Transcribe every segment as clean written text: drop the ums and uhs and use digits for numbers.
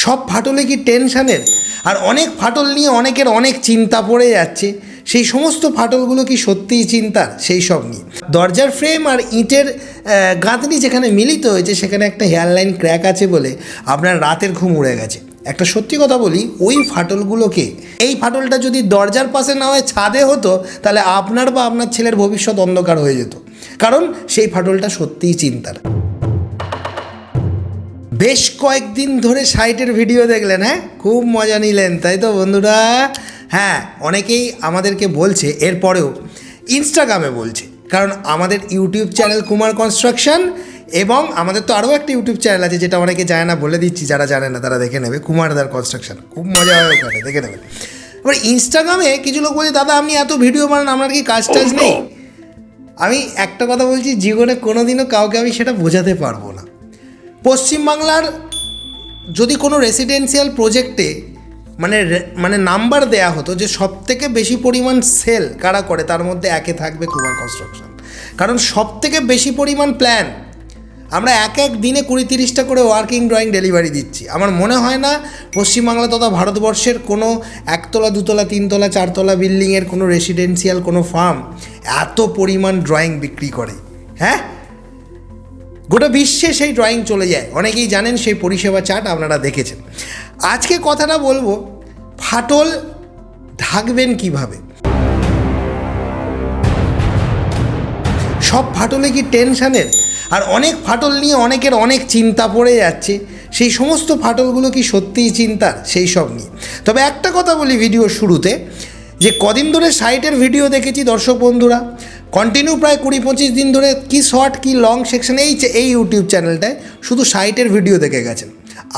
সব ফাটলে কি টেনশানের? আর অনেক ফাটল নিয়ে অনেকের অনেক চিন্তা পড়ে যাচ্ছে। সেই সমস্ত ফাটলগুলো কি সত্যিই চিন্তার? সেই সব নিয়ে দরজার ফ্রেম আর ইটের গাঁথনি যেখানে মিলিত হয়েছে সেখানে একটা হেয়ারলাইন ক্র্যাক আছে বলে আপনার রাতের ঘুম উড়ে গেছে। একটা সত্যি কথা বলি, ওই ফাটলগুলোকে, এই ফাটলটা যদি দরজার পাশে না হয়ে ছাদে হতো তাহলে আপনার বা আপনার ছেলের ভবিষ্যৎ অন্ধকার হয়ে যেত, কারণ সেই ফাটলটা সত্যিই চিন্তার। বেশ কয়েকদিন ধরে সাইটের ভিডিও দেখলেন, হ্যাঁ, খুব মজা নিলেন, তাই তো বন্ধুরা? হ্যাঁ, অনেকেই আমাদেরকে বলছে, এরপরেও ইনস্টাগ্রামে বলছে, কারণ আমাদের ইউটিউব চ্যানেল কুমার কনস্ট্রাকশন, এবং আমাদের তো আরও একটা ইউটিউব চ্যানেল আছে যেটা অনেকে জানে না, বলে দিচ্ছি, যারা জানে না তারা দেখে নেবে, কুমারদার কনস্ট্রাকশন, খুব মজা হয় ওখানে, দেখে নেবে। এবার ইনস্টাগ্রামে কিছু লোক বলছে, দাদা আপনি এত ভিডিও বানান, আপনার কি কাজ টাজ নেই? আমি একটা কথা বলছি, জীবনে কোনোদিনও কাউকে আমি সেটা বোঝাতে পারবো না। পশ্চিমবাংলার যদি কোনো রেসিডেন্সিয়াল প্রজেক্টে মানে নাম্বার দেয়া হতো যে সবথেকে বেশি পরিমাণ সেল কারা করে, তার মধ্যে একে থাকবে কুমার কনস্ট্রাকশন। কারণ সবথেকে বেশি পরিমাণ প্ল্যান আমরা এক দিনে 20-30টা করে ওয়ার্কিং ড্রয়িং ডেলিভারি দিচ্ছি। আমার মনে হয় না পশ্চিমবাংলা তথা ভারতবর্ষের কোনো 1তলা 2তলা 3তলা 4তলা বিল্ডিংয়ের কোনো রেসিডেন্সিয়াল কোনো ফার্ম এত পরিমাণ ড্রয়িং বিক্রি করে। হ্যাঁ, গোটা বিশ্বে সেই ড্রয়িং চলে যায়, অনেকেই জানেন, সেই পরিষেবা চার্ট আপনারা দেখেছেন। আজকে কথাটা বলবো, ফাটল ঢাকবেন কিভাবে। সব ফাটলে কি টেনশানের? আর অনেক ফাটল নিয়ে অনেকের অনেক চিন্তা পড়ে যাচ্ছে। সেই সমস্ত ফাটলগুলো কি সত্যিই চিন্তার? সেই সব নিয়ে তবে একটা কথা বলি ভিডিওর শুরুতে, যে কদিন ধরে সাইটের ভিডিও দেখেছি দর্শক বন্ধুরা, কন্টিনিউ প্রায় 20-25 দিন ধরে, কি শর্ট কি লং সেকশন, এই ইউটিউব চ্যানেলটায় শুধু সাইটের ভিডিও দেখে গেছেন।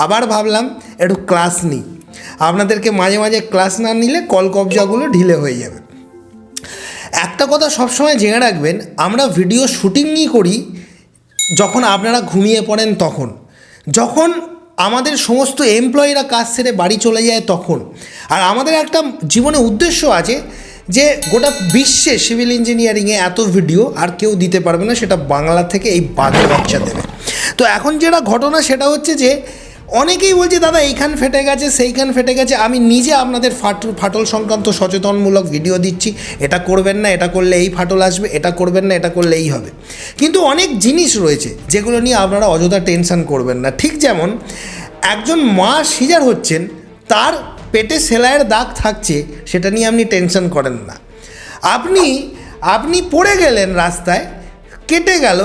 আবার ভাবলাম একটু ক্লাস নিই, আপনাদেরকে মাঝে মাঝে ক্লাস না নিলে কল কবজাগুলো ঢিলে হয়ে যাবে। একটা কথা সবসময় জেনে রাখবেন, আমরা ভিডিও শুটিংই করি যখন আপনারা ঘুমিয়ে পড়েন, তখন, যখন আমাদের সমস্ত এমপ্লয়িরা কাজ সেরে বাড়ি চলে যায় তখন। আর আমাদের একটা জীবনে উদ্দেশ্য আছে যে গোটা বিশ্বে সিভিল ইঞ্জিনিয়ারিংয়ে এত ভিডিও আর কেউ দিতে পারবে না, সেটা বাংলা থেকে এই বাঘের বাচ্চা দেবে। তো এখন যেটা ঘটনা সেটা হচ্ছে যে অনেকেই বলছে, দাদা এইখান ফেটে গেছে, সেইখান ফেটে গেছে। আমি নিজে আপনাদের ফাটল সংক্রান্ত সচেতনমূলক ভিডিও দিচ্ছি, এটা করবেন না, এটা করলে এই ফাটল আসবে, এটা করবেন না, এটা করলে এই হবে। কিন্তু অনেক জিনিস রয়েছে যেগুলো নিয়ে আপনারা অযথা টেনশন করবেন না। ঠিক যেমন একজন মা সিজার হচ্ছেন, তার পেটে সেলাইয়ের দাগ থাকছে, সেটা নিয়ে আপনি টেনশন করেন না। আপনি পড়ে গেলেন রাস্তায়, কেটে গেল,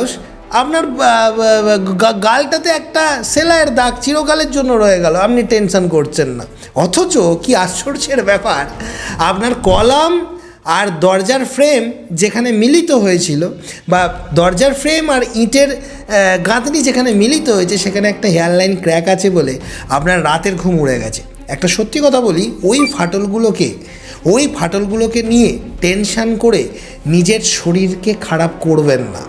আপনার গালটাতে একটা সেলাইয়ের দাগ চিরকালের জন্য রয়ে গেল, আপনি টেনশন করছেন না। অথচ কি আশ্চর্যের ব্যাপার, আপনার কলাম আর দরজার ফ্রেম যেখানে মিলিত হয়েছিল, বা দরজার ফ্রেম আর ইটের গাঁথনি যেখানে মিলিত হয়েছে সেখানে একটা হেয়ারলাইন ক্র্যাক আছে বলে আপনার রাতের ঘুম উড়ে গেছে। একটা সত্যি কথা বলি, ওই ফাটলগুলোকে নিয়ে টেনশন করে নিজের শরীরকে খারাপ করবেন না।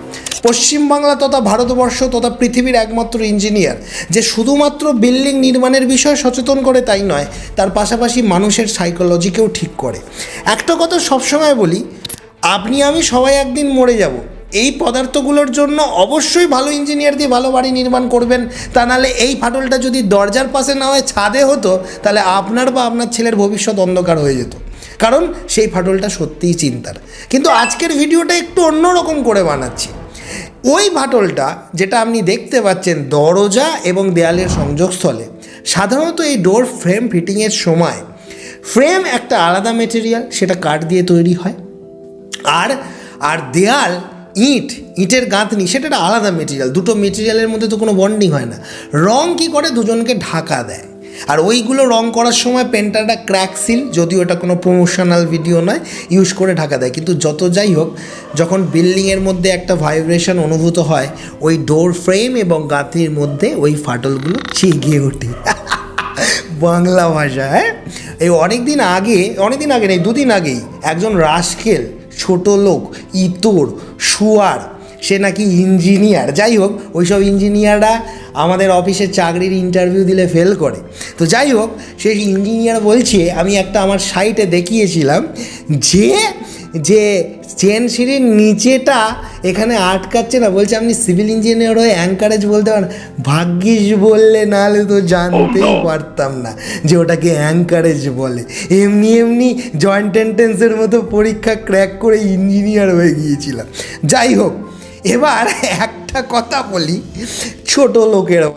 পশ্চিমবাংলা তথা ভারতবর্ষ তথা পৃথিবীর একমাত্র ইঞ্জিনিয়ার যে শুধুমাত্র বিল্ডিং নির্মাণের বিষয়ে সচেতন করে তাই নয়, তার পাশাপাশি মানুষের সাইকোলজিকেও ঠিক করে। একটা কথা সবসময় বলি, আপনি আমি সবাই একদিন মরে যাব। এই পদার্থগুলোর জন্য অবশ্যই ভালো ইঞ্জিনিয়ার দিয়ে ভালো বাড়ি নির্মাণ করবেন, তা নাহলে এই ফাটলটা যদি দরজার পাশে না হয়ে ছাদে হতো তাহলে আপনার বা আপনার ছেলের ভবিষ্যৎ অন্ধকার হয়ে যেত, কারণ সেই ফাটলটা সত্যিই চিন্তার। কিন্তু আজকের ভিডিওটা একটু অন্যরকম করে বানাচ্ছি। ওই ফাটলটা যেটা আপনি দেখতে পাচ্ছেন দরজা এবং দেয়ালের সংযোগস্থলে, সাধারণত এই ডোর ফ্রেম ফিটিংয়ের সময় ফ্রেম একটা আলাদা মেটেরিয়াল, সেটা কাঠ দিয়ে তৈরি হয়, আর দেয়াল ইটের গাঁথনি সেটা একটা আলাদা মেটেরিয়াল। দুটো মেটেরিয়ালের মধ্যে তো কোনো বন্ডিং হয় না। রং কী করে, দুজনকে ঢাকা দেয়। আর ওইগুলো রং করার সময় পেন্টারটা ক্র্যাক সিল, যদিও এটা কোনো প্রমোশনাল ভিডিও নয়, ইউজ করে ঢাকা দেয়। কিন্তু যত যাই হোক, যখন বিল্ডিংয়ের মধ্যে একটা ভাইব্রেশন অনুভূত হয়, ওই ডোর ফ্রেম এবং গাঁথনির মধ্যে ওই ফাটলগুলো জেগে ওঠে। বাংলা ভাষা। হ্যাঁ, এই অনেক দিন আগে নেই, 2 দিন আগেই একজন রাস্কেল ছোট লোক, ইতর, শুয়ার, সে নাকি ইঞ্জিনিয়ার। যাই হোক, ওইসব ইঞ্জিনিয়াররা আমাদের অফিসে চাকরির ইন্টারভিউ দিলে ফেল করে। তো যাই হোক, সেই ইঞ্জিনিয়ার বলছে, আমি একটা আমার সাইটে দেখিয়েছিলাম যে চেন সিঁড়ির নিচেটা এখানে আটকাচ্ছে না, বলছে আপনি সিভিল ইঞ্জিনিয়ার হয়ে অ্যাঙ্কারেজ বলতে পারেন। ভাগ্যিস বললে, নাহলে তো জানতেই পারতাম না যে ওটাকে অ্যাঙ্কারেজ বলে। এমনি এমনি জয়েন্ট এন্ট্রেন্সের মতো পরীক্ষা ক্র্যাক করে ইঞ্জিনিয়ার হয়ে গিয়েছিলাম। যাই হোক, এবার একটা কথা বলি, ছোট লোকেরা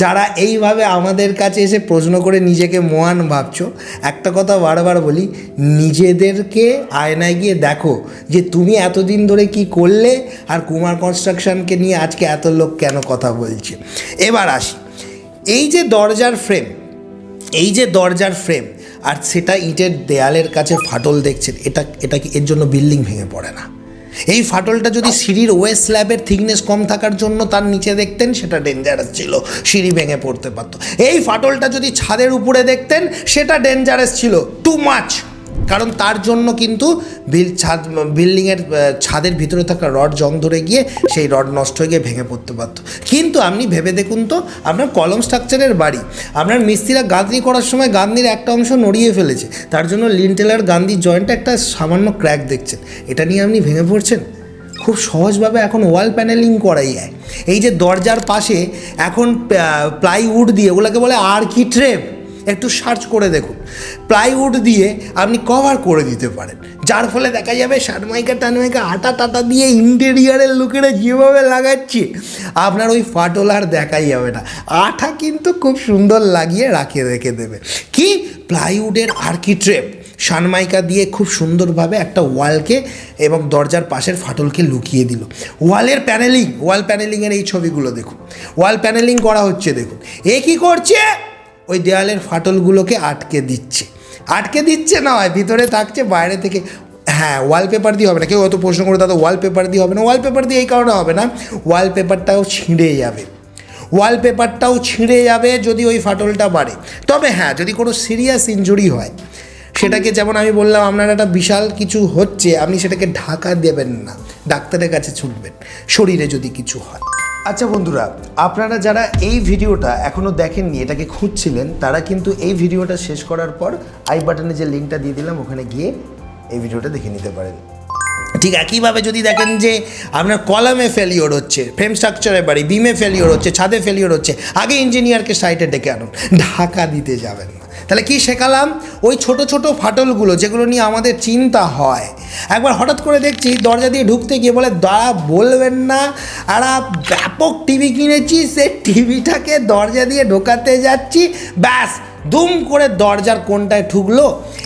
যারা এইভাবে আমাদের কাছে এসে প্রশ্ন করে নিজেকে মহান ভাবছো, একটা কথা বারবার বলি, নিজেদেরকে আয়নায় গিয়ে দেখো যে তুমি এতদিন ধরে কি করলে, আর কুমার কনস্ট্রাকশনকে নিয়ে আজকে এত লোক কেন কথা বলছে। এবার আসি, এই যে দরজার ফ্রেম আর সেটা ইটের দেয়ালের কাছে ফাটল দেখছেন, এটা কি এর জন্য বিল্ডিং ভেঙে পড়ে না? এই ফাটলটা যদি সিঁড়ির ওয়েস্ট স্ল্যাবের থিকনেস কম থাকার জন্য তার নিচে দেখতেন, সেটা ডেঞ্জারাস ছিল, সিঁড়ি ভেঙে পড়তে পারত। এই ফাটলটা যদি ছাদের উপরে দেখতেন, সেটা ডেঞ্জারাস ছিল, টু মাচ, কারণ তার জন্য কিন্তু বিল্ডিংয়ের ছাদের ভিতরে থাকা রড জং ধরে গিয়ে সেই রড নষ্ট হয়ে গিয়ে ভেঙে পড়তে পারতো। কিন্তু আপনি ভেবে দেখুন তো, আপনার কলম স্ট্রাকচারের বাড়ি, আপনার মিস্ত্রিরা গাঁথনি করার সময় গাঁথনির একটা অংশ নড়িয়ে ফেলেছে, তার জন্য লিন্টেলার গাঁথনির জয়েন্টে একটা সামান্য ক্র্যাক দেখছেন, এটা নিয়ে আপনি ভেঙে পড়ছেন? খুব সহজভাবে এখন ওয়াল প্যানেলিং করাই যায়। এই যে দরজার পাশে এখন প্লাইউড দিয়ে, ওগুলোকে বলে আর্কিট্রেপ, একটু সার্চ করে দেখুন, প্লাইউড দিয়ে আপনি কভার করে দিতে পারেন, যার ফলে দেখা যাবে সানমাইকা টানমাইকা আটা টাটা দিয়ে ইন্টেরিয়ারের লোকেরা যেভাবে লাগাচ্ছে, আপনার ওই ফাটল আর দেখাই যাবে না। আঠা কিন্তু খুব সুন্দর লাগিয়ে রেখে দেবে। কি প্লাইউডের আর্কিট্রেপ সানমাইকা দিয়ে খুব সুন্দরভাবে একটা ওয়ালকে এবং দরজার পাশের ফাটলকে লুকিয়ে দিল। ওয়াল প্যানেলিংয়ের এই ছবিগুলো দেখুন, ওয়াল প্যানেলিং করা হচ্ছে, দেখুন এ কী করছে, ওই দেওয়ালের ফাটলগুলোকে আটকে দিচ্ছে না, হয় ভিতরে থাকছে, বাইরে থেকে। হ্যাঁ, ওয়ালপেপার দিয়ে হবে না, কেউ অত প্রশ্ন করে দাদা ওয়ালপেপার দিয়ে হবে না, ওয়ালপেপার দিয়ে এই কারণে হবে না, ওয়ালপেপারটাও ছিঁড়ে যাবে যদি ওই ফাটলটা বাড়ে। তবে হ্যাঁ, যদি কোনো সিরিয়াস ইনজুরি হয়, সেটাকে যেমন আমি বললাম, আপনার একটা বিশাল কিছু হচ্ছে, আপনি সেটাকে ঢাকা দেবেন না, ডাক্তারের কাছে ছুটবেন শরীরে যদি কিছু হয়। আচ্ছা বন্ধুরা, আপনারা যারা এই ভিডিওটা এখনও দেখেননি, এটাকে খুঁজছিলেন, তারা কিন্তু এই ভিডিওটা শেষ করার পর আই বাটনে যে লিঙ্কটা দিয়ে দিলাম, ওখানে গিয়ে এই ভিডিওটা দেখে নিতে পারেন। ঠিক একইভাবে যদি দেখেন যে আপনার কলামে ফেলিওর হচ্ছে, ফ্রেম স্ট্রাকচারের বাড়ি, বিমে ফেলিওর হচ্ছে, ছাদে ফেলিওর হচ্ছে, আগে ইঞ্জিনিয়ারকে সাইটে ডেকে আনুন, ঢাকা দিতে যাবেন না। তাহলে কি শেখালাম? ওই ছোট ছোট ফাটলগুলো যেগুলো নিয়ে আমাদের চিন্তা হয়, একবার হঠাৎ করে দেখছি দরজা দিয়ে ঢুকতে গিয়ে বলে, দাঁড়া বলবেন না, আর ব্যাপক টিভি কিনেছি, সে টিভিটাকে দরজা দিয়ে ঢোকাতে যাচ্ছি, ব্যাস দুম করে দরজার কোণটায় ঠুকলো।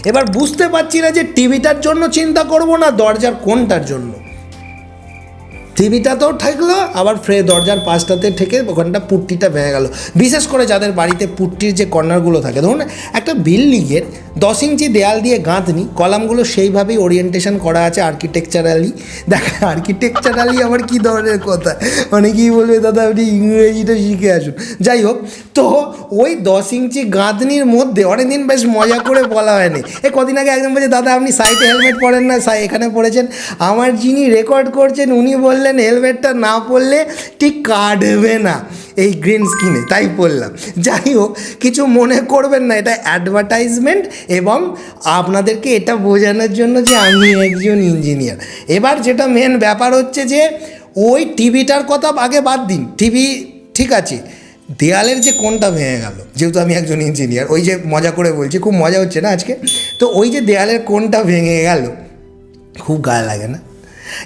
এবার বুঝতে পারছি না যে টিভিটার জন্য চিন্তা করব না দরজার কোণটার জন্য। টিভিটাতেও ঠেকলো, আবার দরজার পাশটাতে ঠেকে ওখানটা পুট্টিটা ভেঙে গেল। বিশেষ করে যাদের বাড়িতে পুট্টির যে কর্নারগুলো থাকে, ধরুন একটা বিল্ডিংয়ের 10 ইঞ্চি দেয়াল দিয়ে গাঁথনি, কলামগুলো সেইভাবেই ওরিয়েন্টেশন করা আছে আর্কিটেকচারালি। আর্কিটেকচারালি আবার কী ধরনের কথা, অনেকেই বলবে দাদা আপনি ইংরেজিটা শিখে আসুন। যাই হোক, তো ওই 10 ইঞ্চি গাঁথনির মধ্যে অনেকদিন বেশ মজা করে বলা হয়নি, কদিন আগে একদম বলছে দাদা আপনি সাইডে হেলমেট পরেন না, এখানে পড়েছেন। আমার যিনি রেকর্ড করছেন উনি বললেন হেলমেটটা না পরলে ঠিক কাটবে না এই গ্রিন স্ক্রিনে, তাই বললাম। যাই হোক, কিছু মনে করবেন না, এটা অ্যাডভার্টাইজমেন্ট এবং আপনাদেরকে এটা বোঝানোর জন্য যে আমি একজন ইঞ্জিনিয়ার। এবার যেটা মেন ব্যাপার হচ্ছে যে ওই টিভিটার কথা আগে বাদ দিন, টিভি ঠিক আছে, দেয়ালের যে কোণটা ভেঙে গেল, যেহেতু আমি একজন ইঞ্জিনিয়ার, ওই যে মজা করে বলছি, খুব মজা হচ্ছে না আজকে, তো ওই যে দেয়ালের কোণটা ভেঙে গেল, খুব গায়ে লাগে না?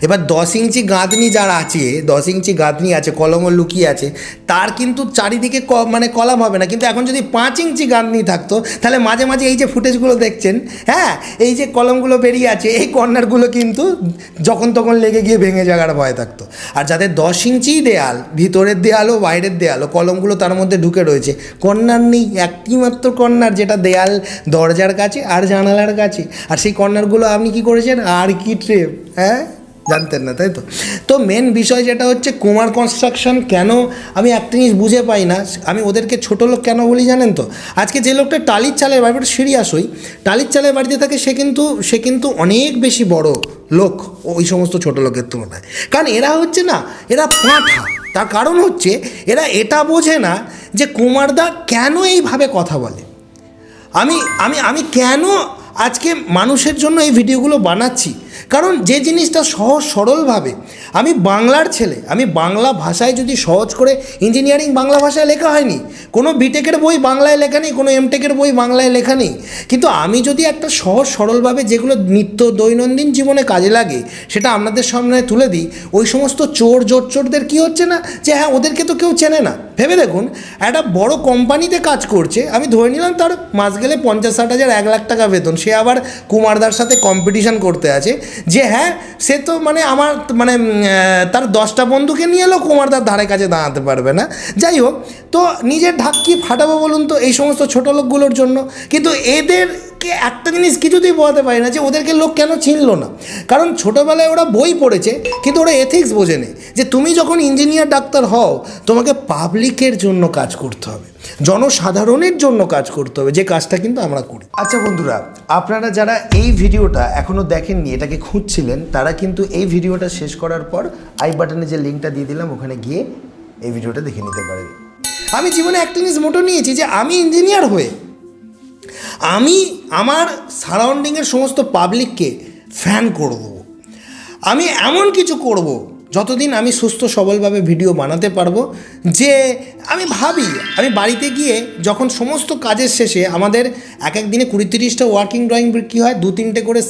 এবার 10 ইঞ্চি গাঁথনি যার আছে, 10 ইঞ্চি গাঁথনি আছে, কলমও লুকিয়ে আছে, তার কিন্তু চারিদিকে মানে কলাম হবে না। কিন্তু এখন যদি 5 ইঞ্চি গাঁথনি থাকতো, তাহলে মাঝে মাঝে এই যে ফুটেজগুলো দেখছেন, হ্যাঁ, এই যে কলমগুলো বেরিয়ে আছে, এই কর্নারগুলো কিন্তু যখন তখন লেগে গিয়ে ভেঙে যাওয়ার ভয় থাকতো। আর যাদের 10 ইঞ্চি দেয়াল, ভিতরের দেয়ালও বাইরের দেয়ালও, কলমগুলো তার মধ্যে ঢুকে রয়েছে, কর্নার নেই, একটি মাত্র কর্নার, যেটা দেয়াল দরজার কাছে আর জানালার কাছে। আর সেই কর্নারগুলো আপনি কি করেছেন? আর্কিট্রেপ, হ্যাঁ, জানতেন না তাই তো? তো মেন বিষয় যেটা হচ্ছে কুমার কনস্ট্রাকশন, কেন আমি একটা জিনিস বুঝে পাই না, আমি ওদেরকে ছোটো লোক কেন বলি জানেন তো? আজকে যে লোকটা টালির চালের বাড়িতে, সিরিয়াস হই, টালির চালের বাড়িতে থাকে, সে কিন্তু অনেক বেশি বড় লোক ওই সমস্ত ছোটো লোকের তুলনায়। কারণ এরা হচ্ছে না, এরা পাঁঠা। তার কারণ হচ্ছে এরা এটা বোঝে না যে কুমারদা কেন এইভাবে কথা বলে। আমি কেন আজকে মানুষের জন্য এই ভিডিওগুলো বানাচ্ছি, কারণ যে জিনিসটা সহজ সরলভাবে, আমি বাংলার ছেলে, আমি বাংলা ভাষায় যদি সহজ করে, ইঞ্জিনিয়ারিং বাংলা ভাষায় লেখা হয়নি, কোনো বিটেকের বই বাংলায় লেখা নেই, কোনো এমটেকের বই বাংলায় লেখা নেই, কিন্তু আমি যদি একটা সহজ সরলভাবে যেগুলো নিত্য দৈনন্দিন জীবনে কাজে লাগে সেটা আপনাদের সামনে তুলে দিই, ওই সমস্ত চোরদের কী হচ্ছে না যে হ্যাঁ ওদেরকে তো কেউ চেনে না। ভেবে দেখুন, একটা বড় কোম্পানিতে কাজ করছে, আমি ধরে নিলাম তার মাস গেলে 50-60 হাজার 1 লাখ টাকা বেতন, সে আবার কুমারদার সাথে কম্পিটিশান করতে আছে যে হ্যাঁ সে তো মানে আমার মানে তার 10টা বন্ধুকে নিয়ে এলো, কুমারদার ধারে কাছে দাঁড়াতে পারবে না। যাই হোক, তো নিজের ঢাক কি ফাটাবো বলুন তো এই সমস্ত ছোটো লোকগুলোর জন্য। কিন্তু এদেরকে একটা জিনিস কিছুতেই বোঝাতে পারি না যে ওদেরকে লোক কেন চিনল না, কারণ ছোটোবেলায় ওরা বই পড়েছে কিন্তু ওরা এথিক্স বোঝেনি যে তুমি যখন ইঞ্জিনিয়ার ডাক্তার হও তোমাকে পাবলিকের জন্য কাজ করতে হবে, জনসাধারণের জন্য কাজ করতে হবে, যে কাজটা কিন্তু আমরা করি। আচ্ছা বন্ধুরা, আপনারা যারা এই ভিডিওটা এখনও দেখেননি, এটাকে খুঁজছিলেন, তারা কিন্তু এই ভিডিওটা শেষ করার পর আই বাটনে যে লিঙ্কটা দিয়ে দিলাম ওখানে গিয়ে এই ভিডিওটা দেখে নিতে পারেন। আমি জীবনে একটা জিনিস মোটো নিয়েছি যে আমি ইঞ্জিনিয়ার হয়ে আমি আমার সারাউন্ডিংয়ের সমস্ত পাবলিককে ফ্যান করে দেবো। আমি এমন কিছু করব যতদিন আমি সুস্থ সবলভাবে ভিডিও বানাতে পারবো, যে আমি ভাবি আমি বাড়িতে গিয়ে যখন সমস্ত কাজের শেষে আমাদের এক দিনে 20-30টা ওয়ার্কিং ড্রয়িং বিক্রি হয়, 2-3টে করে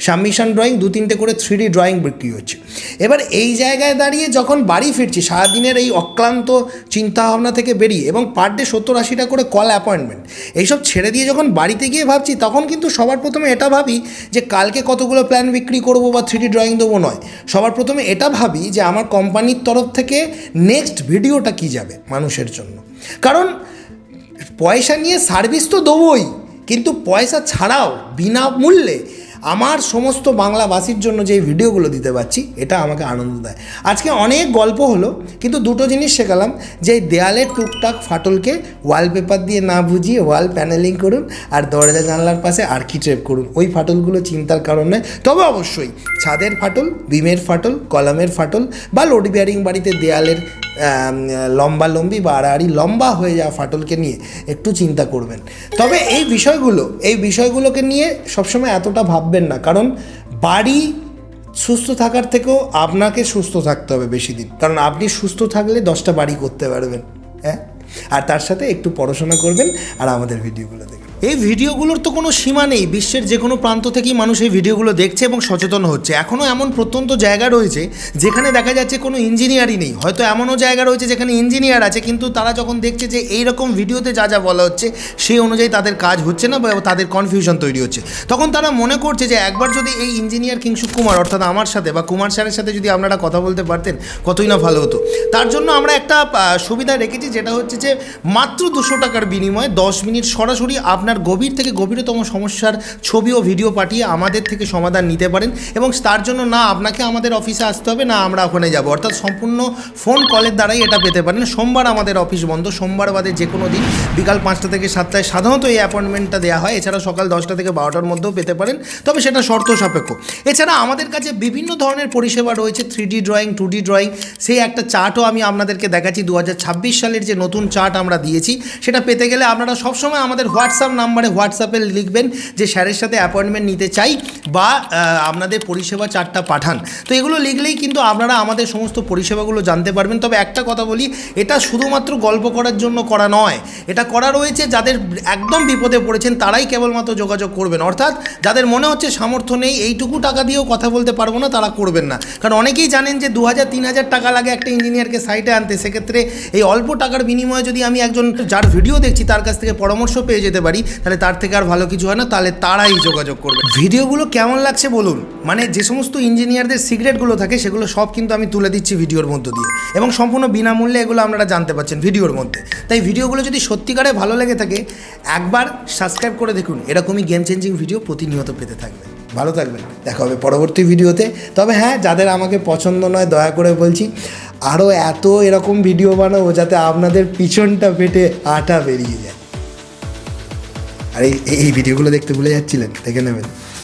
সাবমিশন ড্রয়িং, 2-3টে করে 3D ড্রয়িং বিক্রি হচ্ছে। এবার এই জায়গায় দাঁড়িয়ে যখন বাড়ি ফিরছি সারাদিনের এই অক্লান্ত চিন্তাভাবনা থেকে বেরিয়ে, এবং পার ডে 70-80টা করে কল অ্যাপয়েন্টমেন্ট, এইসব ছেড়ে দিয়ে যখন বাড়িতে গিয়ে ভাবছি, তখন কিন্তু সবার প্রথমে এটা ভাবি যে কালকে কতগুলো প্ল্যান বিক্রি করবো বা 3D ড্রয়িং দেবো নয়, সবার প্রথমে এটা ভাবি যে আমার কোম্পানির তরফ থেকে নেক্সট ভিডিওটা কী যাবে মানুষের জন্য। কারণ পয়সা নিয়ে সার্ভিস তো দেবোই, কিন্তু পয়সা ছাড়াও বিনামূল্যে আমার সমস্ত বাংলাভাষীর জন্য যে ভিডিওগুলো দিতে পারছি এটা আমাকে আনন্দ দেয়। আজকে অনেক গল্প হলো, কিন্তু দুটো জিনিস শেখালাম, যে দেয়ালের টুকটাক ফাটলকে ওয়ালপেপার দিয়ে না বুঝিয়ে ওয়াল প্যানেলিং করুন, আর দরজা জানলার পাশে আর্কিটেক্ট করুন। ওই ফাটলগুলো চিন্তার কারণ নয়, তবে অবশ্যই ছাদের ফাটল, বিমের ফাটল, কলামের ফাটল বা লোড বিয়ারিং বাড়িতে দেয়ালের লম্বালম্বি বা আড়াআড়ি লম্বা হয়ে যাওয়া ফাটলকে নিয়ে একটু চিন্তা করবেন। তবে এই বিষয়গুলোকে নিয়ে সবসময় এতটা ভাববেন না, কারণ বাড়ি সুস্থ থাকার থেকেও আপনাকে সুস্থ থাকতে হবে বেশি দিন, কারণ আপনি সুস্থ থাকলে 10টা বাড়ি করতে পারবেন। হ্যাঁ, আর তার সাথে একটু পড়াশোনা করবেন আর আমাদের ভিডিওগুলো দেখবেন। এই ভিডিওগুলোর তো কোনো সীমা নেই, বিশ্বের যে কোনো প্রান্ত থেকেই মানুষ এই ভিডিওগুলো দেখছে এবং সচেতন হচ্ছে। এখনও এমন প্রত্যন্ত জায়গা রয়েছে যেখানে দেখা যাচ্ছে কোনো ইঞ্জিনিয়ারই নেই, হয়তো এমনও জায়গা রয়েছে যেখানে ইঞ্জিনিয়ার আছে, কিন্তু তারা যখন দেখছে যে এইরকম ভিডিওতে যা যা বলা হচ্ছে সেই অনুযায়ী তাদের কাজ হচ্ছে না বা তাদের কনফিউশন তৈরি হচ্ছে, তখন তারা মনে করছে যে একবার যদি এই ইঞ্জিনিয়ার কিংশুক কুমার অর্থাৎ আমার সাথে বা কুমার স্যারের সাথে যদি আপনারা কথা বলতে পারতেন কতই না ভালো হতো। তার জন্য আমরা একটা সুবিধা রেখেছি, যেটা হচ্ছে যে মাত্র 200 টাকার বিনিময়ে 10 মিনিট সরাসরি আপনার গভীর থেকে গভীরতম সমস্যার ছবি ও ভিডিও পাঠিয়ে আমাদের থেকে সমাধান নিতে পারেন, এবং তার জন্য না আপনাকে আমাদের অফিসে আসতে হবে না আমরা ওখানে যাব, অর্থাৎ সম্পূর্ণ ফোন কলের দ্বারাই এটা পেতে পারেন। সোমবার আমাদের অফিস বন্ধ, সোমবার বাদে যে কোনো দিন বিকাল 5টা থেকে 7টায় সাধারণত এই অ্যাপয়েন্টমেন্টটা দেওয়া হয়, এছাড়া সকাল 10টা থেকে 12টার মধ্যেও পেতে পারেন, তবে সেটা শর্ত সাপেক্ষ। এছাড়া আমাদের কাছে বিভিন্ন ধরনের পরিষেবা রয়েছে, 3D ড্রয়িং, 2D ড্রয়িং, সেই একটা চার্টও আমি আপনাদেরকে দেখাচ্ছি। 2026 সালের যে নতুন চার্ট আমরা দিয়েছি সেটা পেতে গেলে আপনারা সবসময় আমাদের হোয়াটসঅ্যাপে লিখবেন যে স্যারের সাথে অ্যাপয়েন্টমেন্ট নিতে চাই বা আপনাদের পরিষেবা চার্টটা পাঠান। তো এগুলো লিখলেই কিন্তু আপনারা আমাদের সমস্ত পরিষেবাগুলো জানতে পারবেন। তবে একটা কথা বলি, এটা শুধুমাত্র গল্প করার জন্য করা নয়, এটা করা রয়েছে যাদের একদম বিপদে পড়েছেন তারাই কেবলমাত্র যোগাযোগ করবেন, অর্থাৎ যাদের মনে হচ্ছে সামর্থ্য নেই, এইটুকু টাকা দিয়েও কথা বলতে পারবো না, তারা করবেন না। কারণ অনেকেই জানেন যে 2000-3000 টাকা লাগে একটা ইঞ্জিনিয়ারকে সাইটে আনতে, সেক্ষেত্রে এই অল্প টাকার বিনিময়ে যদি আমি একজন যার ভিডিও দেখছি তার কাছ থেকে পরামর্শ পেয়ে যেতে পারি, তাহলে তার থেকে আর ভালো কিছু হয় না, তাহলে তারাই যোগাযোগ করবে। ভিডিওগুলো কেমন লাগছে বলুন, মানে যে সমস্ত ইঞ্জিনিয়ারদের সিক্রেটগুলো থাকে সেগুলো সব কিন্তু আমি তুলে দিচ্ছি ভিডিওর মধ্য দিয়ে, এবং সম্পূর্ণ বিনামূল্যে এগুলো আপনারা জানতে পারছেন ভিডিওর মধ্যে। তাই ভিডিওগুলো যদি সত্যিকারে ভালো লেগে থাকে একবার সাবস্ক্রাইব করে দেখুন, এরকমই গেম চেঞ্জিং ভিডিও প্রতিনিয়ত পেতে থাকবেন। ভালো থাকবেন, দেখা হবে পরবর্তী ভিডিওতে। তবে হ্যাঁ, যাদের আমাকে পছন্দ নয় দয়া করে বলছি আরও এত এরকম ভিডিও বানাবো যাতে আপনাদের পিছনটা ফেটে আটা বেরিয়ে যায়। আর এই ভিডিওগুলো দেখতে ভুলে যাচ্ছিলেন, দেখে নেবেন।